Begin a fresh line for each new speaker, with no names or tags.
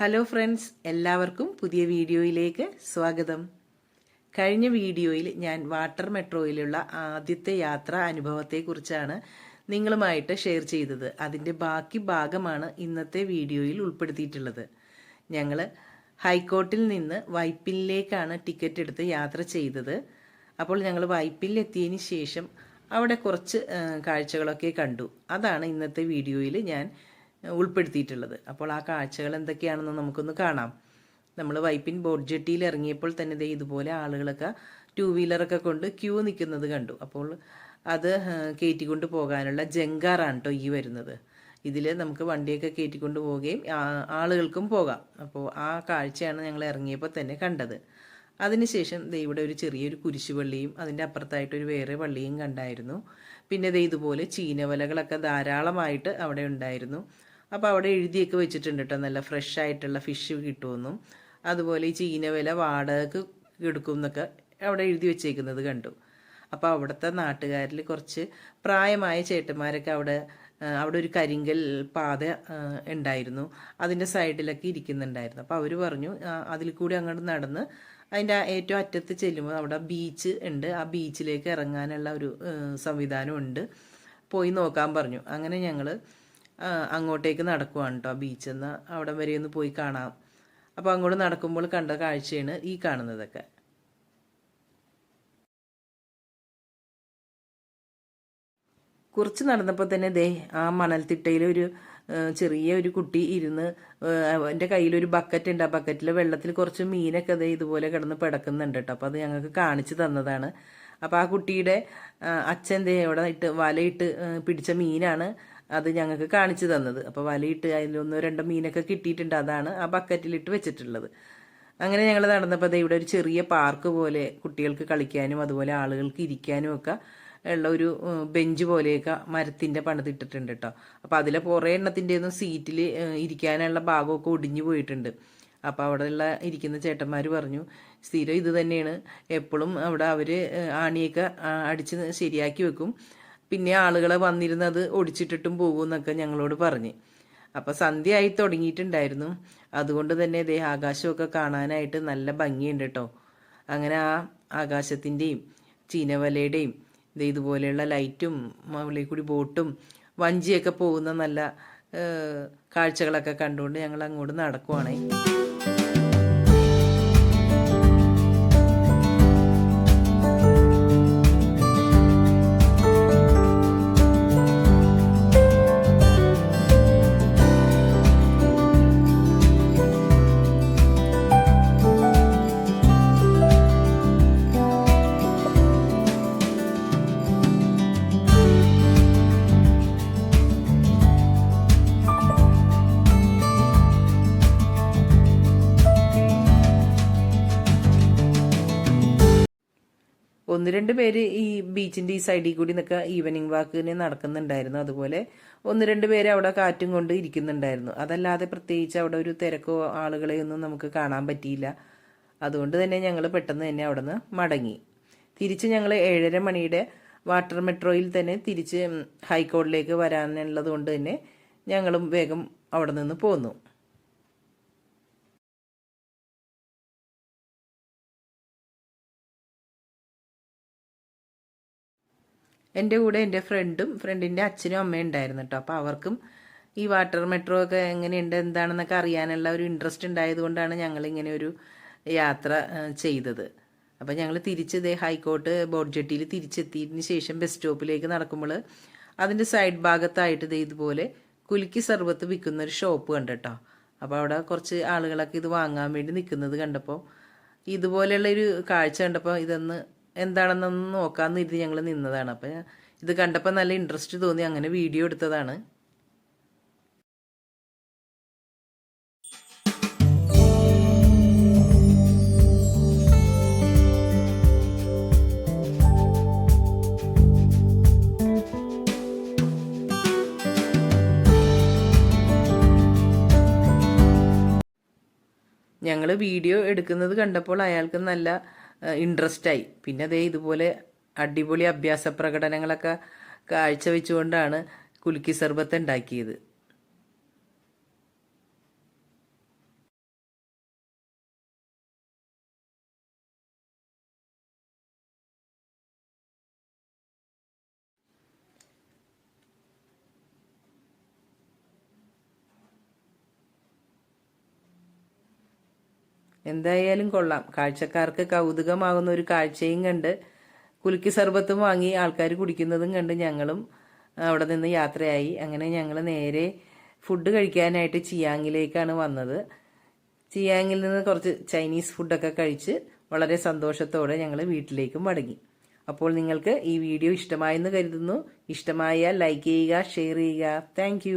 Hello friends, എല്ലാവർക്കും പുതിയ വീഡിയോയിലേക്ക് സ്വാഗതം. കഴിഞ്ഞ വീഡിയോയിൽ ഞാൻ വാട്ടർ മെട്രോയിലുള്ള ആദ്യത്തെ യാത്രാ അനുഭവത്തെക്കുറിച്ചാണ് നിങ്ങളുമായിട്ട് ഷെയർ ചെയ്തത്. അതിൻ്റെ ബാക്കി ഭാഗമാണ് ഇന്നത്തെ വീഡിയോയിൽ ഉൾപ്പെടുത്തിയിട്ടുള്ളത്. ഞങ്ങൾ ഹൈക്കോർട്ടിൽ നിന്ന് വൈപ്പിനിലേക്കാണ് ടിക്കറ്റ് എടുത്ത് യാത്ര ചെയ്തത്. അപ്പോൾ ഞങ്ങൾ വൈപ്പിനിലെത്തിയതിന് ശേഷം അവിടെ കുറച്ച് കാഴ്ചകളൊക്കെ കണ്ടു. അതാണ് ഇന്നത്തെ വീഡിയോയിൽ ഞാൻ ഉൾപ്പെടുത്തിയിട്ടുള്ളത്. അപ്പോൾ ആ കാഴ്ചകൾ എന്തൊക്കെയാണെന്ന് നമുക്കൊന്ന് കാണാം. നമ്മൾ വൈപ്പിൻ ബോട്ട് ജെട്ടിയിൽ ഇറങ്ങിയപ്പോൾ തന്നെ ഇതുപോലെ ആളുകളൊക്കെ ടൂ വീലറൊക്കെ കൊണ്ട് ക്യൂ നിൽക്കുന്നത് കണ്ടു. അപ്പോൾ അത് കയറ്റിക്കൊണ്ട് പോകാനുള്ള ജങ്കാറാണ് കേട്ടോ ഈ വരുന്നത്. ഇതിൽ നമുക്ക് വണ്ടിയൊക്കെ കയറ്റിക്കൊണ്ട് പോവുകയും ആളുകൾക്കും പോകാം. അപ്പോൾ ആ കാഴ്ചയാണ് ഞങ്ങൾ ഇറങ്ങിയപ്പോൾ തന്നെ കണ്ടത്. അതിനുശേഷം ഇവിടെ ഒരു ചെറിയൊരു കുരിശുപള്ളിയും അതിൻ്റെ അപ്പുറത്തായിട്ടൊരു വേറെ പള്ളിയും കണ്ടായിരുന്നു. പിന്നെ ഇതുപോലെ ചീനവലകളൊക്കെ ധാരാളമായിട്ട് അവിടെ ഉണ്ടായിരുന്നു. അപ്പോൾ അവിടെ എഴുതിയൊക്കെ വെച്ചിട്ടുണ്ട് കേട്ടോ, നല്ല ഫ്രഷ് ആയിട്ടുള്ള ഫിഷ് കിട്ടുമെന്നും അതുപോലെ ഈ ചീനവല വാടകയ്ക്ക് എടുക്കും എന്നൊക്കെ അവിടെ എഴുതി വെച്ചേക്കുന്നത് കണ്ടു. അപ്പോൾ അവിടുത്തെ നാട്ടുകാരിൽ കുറച്ച് പ്രായമായ ചേട്ടന്മാരൊക്കെ അവിടെ ഒരു കരിങ്കൽ പാത ഉണ്ടായിരുന്നു, അതിൻ്റെ സൈഡിലൊക്കെ ഇരിക്കുന്നുണ്ടായിരുന്നു. അപ്പോൾ അവർ പറഞ്ഞു അതിൽ കൂടി അങ്ങോട്ട് നടന്ന് അതിൻ്റെ ഏറ്റവും അറ്റത്ത് ചെല്ലുമ്പോൾ അവിടെ ബീച്ച് ഉണ്ട്, ആ ബീച്ചിലേക്ക് ഇറങ്ങാനുള്ള ഒരു സംവിധാനം ഉണ്ട്, പോയി നോക്കാൻ പറഞ്ഞു. അങ്ങനെ ഞങ്ങൾ അങ്ങോട്ടേക്ക് നടക്കുവാണ് കേട്ടോ. ബീച്ചിൽ നിന്ന് അവിടെ വരെ ഒന്ന് പോയി കാണാം. അപ്പോൾ അങ്ങോട്ട് നടക്കുമ്പോൾ കണ്ട കാഴ്ചയാണ് ഈ കാണുന്നതൊക്കെ. കുറച്ച് നടന്നപ്പോൾ തന്നെ ആ മണൽത്തിട്ടയിൽ ഒരു ചെറിയ ഒരു കുട്ടി ഇരുന്ന് എൻ്റെ കയ്യിലൊരു ബക്കറ്റ് ഉണ്ട്. ആ ബക്കറ്റിൽ വെള്ളത്തിൽ കുറച്ച് മീനൊക്കെ ഇതുപോലെ കിടന്ന് പിടക്കുന്നുണ്ട് കേട്ടോ. അപ്പോൾ അത് ഞങ്ങൾക്ക് കാണിച്ചു തന്നതാണ്. അപ്പോൾ ആ കുട്ടിയുടെ അച്ഛൻ അവിടെ വലയിട്ട് പിടിച്ച മീനാണ് അത് ഞങ്ങൾക്ക് കാണിച്ചു തന്നത്. അപ്പോൾ വലയിട്ട് അതിലൊന്നോ രണ്ടോ മീനൊക്കെ കിട്ടിയിട്ടുണ്ട്, അതാണ് ആ ബക്കറ്റിലിട്ട് വെച്ചിട്ടുള്ളത്. അങ്ങനെ ഞങ്ങൾ നടന്നപ്പോൾ ഇവിടെ ഒരു ചെറിയ പാർക്ക് പോലെ കുട്ടികൾക്ക് കളിക്കാനും അതുപോലെ ആളുകൾക്ക് ഇരിക്കാനും ഒക്കെ ഉള്ള ഒരു ബെഞ്ച് പോലെയൊക്കെ മരത്തിൻ്റെ പണിതിട്ടിട്ടുണ്ട് കേട്ടോ. അപ്പോൾ അതിലെ കുറേ എണ്ണത്തിൻ്റെ ഒന്നും സീറ്റിൽ ഇരിക്കാനുള്ള ഭാഗമൊക്കെ ഒടിഞ്ഞു പോയിട്ടുണ്ട്. അപ്പോൾ അവിടെയുള്ള ഇരിക്കുന്ന ചേട്ടന്മാർ പറഞ്ഞു സ്ഥിരം ഇത് തന്നെയാണ്, എപ്പോഴും അവിടെ അവർ ആണിയൊക്കെ അടിച്ച് ശരിയാക്കി വെക്കും, പിന്നെ ആളുകളെ വന്നിരുന്നത് ഒടിച്ചിട്ടിട്ടും പോകും എന്നൊക്കെ ഞങ്ങളോട് പറഞ്ഞ്. അപ്പോൾ സന്ധ്യയായി തുടങ്ങിയിട്ടുണ്ടായിരുന്നു. അതുകൊണ്ട് തന്നെ ആകാശമൊക്കെ കാണാനായിട്ട് നല്ല ഭംഗിയുണ്ട് കേട്ടോ. അങ്ങനെ ആ ആകാശത്തിൻ്റെയും ചീനവലയുടെയും ഇതുപോലെയുള്ള ലൈറ്റും അവിടെ കൂടി ബോട്ടും വഞ്ചിയൊക്കെ പോകുന്ന നല്ല കാഴ്ചകളൊക്കെ കണ്ടുകൊണ്ട് ഞങ്ങൾ അങ്ങോട്ട് നടക്കുവാണേ. ഒന്ന് രണ്ട് പേര് ഈ ബീച്ചിൻ്റെ ഈ സൈഡിൽ കൂടി നിന്നൊക്കെ ഈവനിങ് വാക്കിന് നടക്കുന്നുണ്ടായിരുന്നു. അതുപോലെ ഒന്ന് രണ്ട് പേര് അവിടെ കാറ്റും കൊണ്ട് ഇരിക്കുന്നുണ്ടായിരുന്നു. അതല്ലാതെ പ്രത്യേകിച്ച് അവിടെ ഒരു തിരക്കോ ആളുകളെയൊന്നും നമുക്ക് കാണാൻ പറ്റിയില്ല. അതുകൊണ്ട് തന്നെ ഞങ്ങൾ പെട്ടെന്ന് തന്നെ അവിടെ നിന്ന് മടങ്ങി. തിരിച്ച് ഞങ്ങൾ 7:30 മണിയുടെ വാട്ടർ മെട്രോയിൽ തന്നെ തിരിച്ച് ഹൈക്കോർട്ടിലേക്ക് വരാനുള്ളത് കൊണ്ട് തന്നെ ഞങ്ങളും വേഗം അവിടെ നിന്ന് പോന്നു. എൻ്റെ കൂടെ എൻ്റെ ഫ്രണ്ടിൻ്റെ അച്ഛനും അമ്മയും ഉണ്ടായിരുന്നു കേട്ടോ. അപ്പോൾ അവർക്കും ഈ വാട്ടർ മെട്രോ ഒക്കെ എങ്ങനെയുണ്ട് എന്താണെന്നൊക്കെ അറിയാനുള്ള ഒരു ഇൻട്രസ്റ്റ് ഉണ്ടായതുകൊണ്ടാണ് ഞങ്ങളിങ്ങനെ ഒരു യാത്ര ചെയ്തത്. അപ്പോൾ ഞങ്ങൾ തിരിച്ച് ഹൈക്കോർട്ട് ബോട്ട് ജെട്ടിയിൽ തിരിച്ചെത്തിയതിന് ശേഷം ബസ് സ്റ്റോപ്പിലേക്ക് നടക്കുമ്പോൾ അതിൻ്റെ സൈഡ് ഭാഗത്തായിട്ട് ഇതുപോലെ കുലുക്കി സർബത്ത് വിൽക്കുന്ന ഒരു ഷോപ്പ് കണ്ടു കേട്ടോ. അപ്പോൾ അവിടെ കുറച്ച് ആളുകളൊക്കെ ഇത് വാങ്ങാൻ വേണ്ടി നിൽക്കുന്നത് കണ്ടപ്പോൾ ഇതുപോലെയുള്ളൊരു കാഴ്ച കണ്ടപ്പോൾ ഇതൊന്ന് എന്താണെന്നൊന്ന് നോക്കാമെന്ന് ഇത് ഞങ്ങൾ നിന്നതാണ്. അപ്പം ഇത് കണ്ടപ്പോൾ നല്ല ഇൻട്രസ്റ്റ് തോന്നി, അങ്ങനെ വീഡിയോ എടുത്തതാണ്. ഞങ്ങൾ വീഡിയോ എടുക്കുന്നത് കണ്ടപ്പോൾ അയാൾക്ക് നല്ല ഇൻട്രസ്റ്റായി. പിന്നെ ഇതുപോലെ അടിപൊളി അഭ്യാസ പ്രകടനങ്ങളൊക്കെ കാഴ്ചവെച്ചുകൊണ്ടാണ് കുലുക്കി സർബത്ത് ഉണ്ടാക്കിയത്. എന്തായാലും കൊള്ളാം. കാഴ്ചക്കാർക്ക് കൗതുകമാകുന്ന ഒരു കാഴ്ചയും കണ്ട് കുലുക്കി സർബത്തും വാങ്ങി ആൾക്കാർ കുടിക്കുന്നതും കണ്ട് ഞങ്ങളും അവിടെ നിന്ന് യാത്രയായി. അങ്ങനെ ഞങ്ങൾ നേരെ ഫുഡ് കഴിക്കാനായിട്ട് ചിയാങ്ങിലേക്കാണ് വന്നത്. ചിയാങ്ങിൽ നിന്ന് കുറച്ച് ചൈനീസ് ഫുഡൊക്കെ കഴിച്ച് വളരെ സന്തോഷത്തോടെ ഞങ്ങൾ വീട്ടിലേക്കും മടങ്ങി. അപ്പോൾ നിങ്ങൾക്ക് ഈ വീഡിയോ ഇഷ്ടമായെന്ന് കരുതുന്നു. ഇഷ്ടമായാൽ ലൈക്ക് ചെയ്യുക, ഷെയർ ചെയ്യുക. താങ്ക്